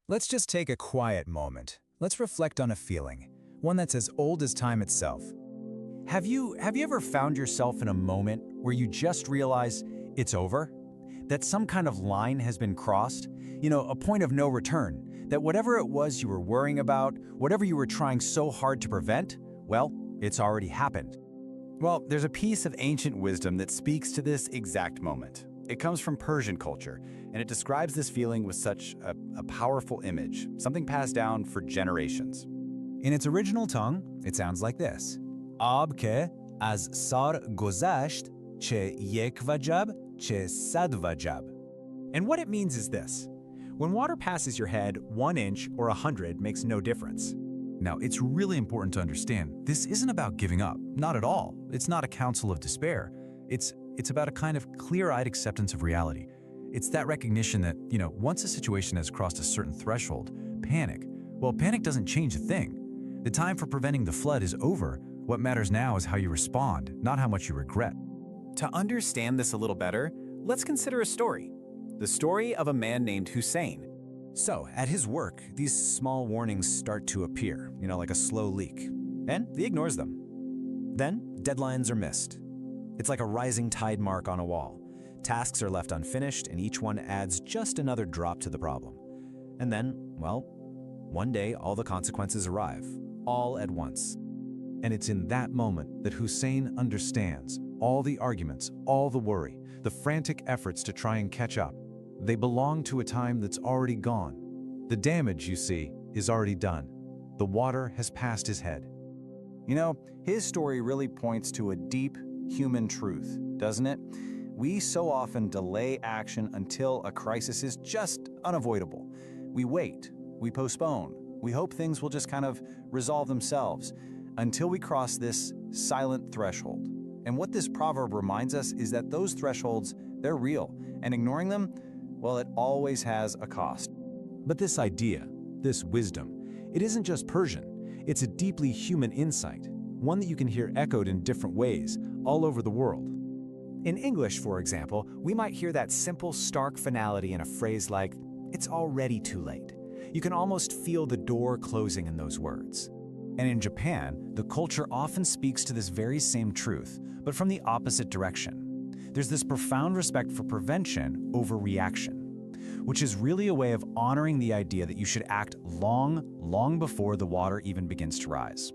Let's just take a quiet moment. Let's reflect on a feeling, one that's as old as time itself. Have you ever found yourself in a moment where you just realize it's over? That some kind of line has been crossed? A point of no return. That whatever it was you were worrying about, whatever you were trying so hard to prevent, well, it's already happened. Well, there's a piece of ancient wisdom that speaks to this exact moment. It comes from Persian culture, and it describes this feeling with such a powerful image, something passed down for generations. In its original tongue, it sounds like this. Ab ke az sar gozasht che yek vajab che sad vajab. And what it means is this. When water passes your head, 1 inch or 100 makes no difference. Now, it's really important to understand, this isn't about giving up, not at all. It's not a counsel of despair. It's about a kind of clear-eyed acceptance of reality. It's that recognition that, once a situation has crossed a certain threshold, panic doesn't change a thing. The time for preventing the flood is over. What matters now is how you respond, not how much you regret. To understand this a little better, let's consider a story. The story of a man named Hussein. So, at his work, these small warnings start to appear, like a slow leak. And he ignores them. Then, deadlines are missed. It's like a rising tide mark on a wall. Tasks are left unfinished, and each one adds just another drop to the problem. And then, one day, all the consequences arrive, all at once. And it's in that moment that Hussein understands all the arguments, all the worry, the frantic efforts to try and catch up. They belong to a time that's already gone. The damage, you see, is already done. The water has passed his head. His story really points to a deep human truth, doesn't it? We so often delay action until a crisis is just unavoidable. We wait, we postpone, we hope things will just kind of resolve themselves until we cross this silent threshold. And what this proverb reminds us is that those thresholds, they're real, and ignoring them, well, it always has a cost. But this idea, this wisdom, it isn't just Persian. It's a deeply human insight, one that you can hear echoed in different ways all over the world. In English, for example, we might hear that simple, stark finality in a phrase like, "It's already too late." You can almost feel the door closing in those words. And in Japan, the culture often speaks to this very same truth, but from the opposite direction. There's this profound respect for prevention over reaction, which is really a way of honoring the idea that you should act long before the water even begins to rise.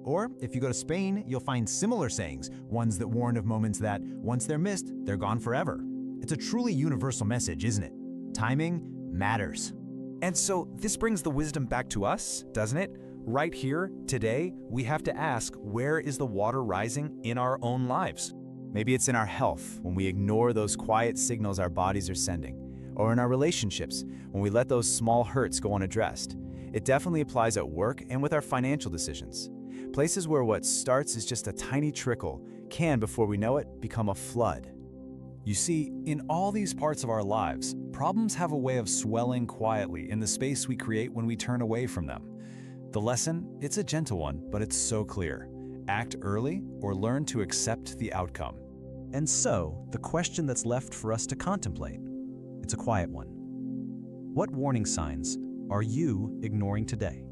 Or, if you go to Spain, you'll find similar sayings, ones that warn of moments that, once they're missed, they're gone forever. It's a truly universal message, isn't it? Timing matters. And so, this brings the wisdom back to us, doesn't it? Right here, today, we have to ask, where is the water rising in our own lives? Maybe it's in our health, when we ignore those quiet signals our bodies are sending, or in our relationships, when we let those small hurts go unaddressed. It definitely applies at work and with our financial decisions. Places where what starts as just a tiny trickle can, before we know it, become a flood. You see, in all these parts of our lives, problems have a way of swelling quietly in the space we create when we turn away from them. The lesson, it's a gentle one, but it's so clear. Act early or learn to accept the outcome. And so, the question that's left for us to contemplate, it's a quiet one. What warning signs are you ignoring today?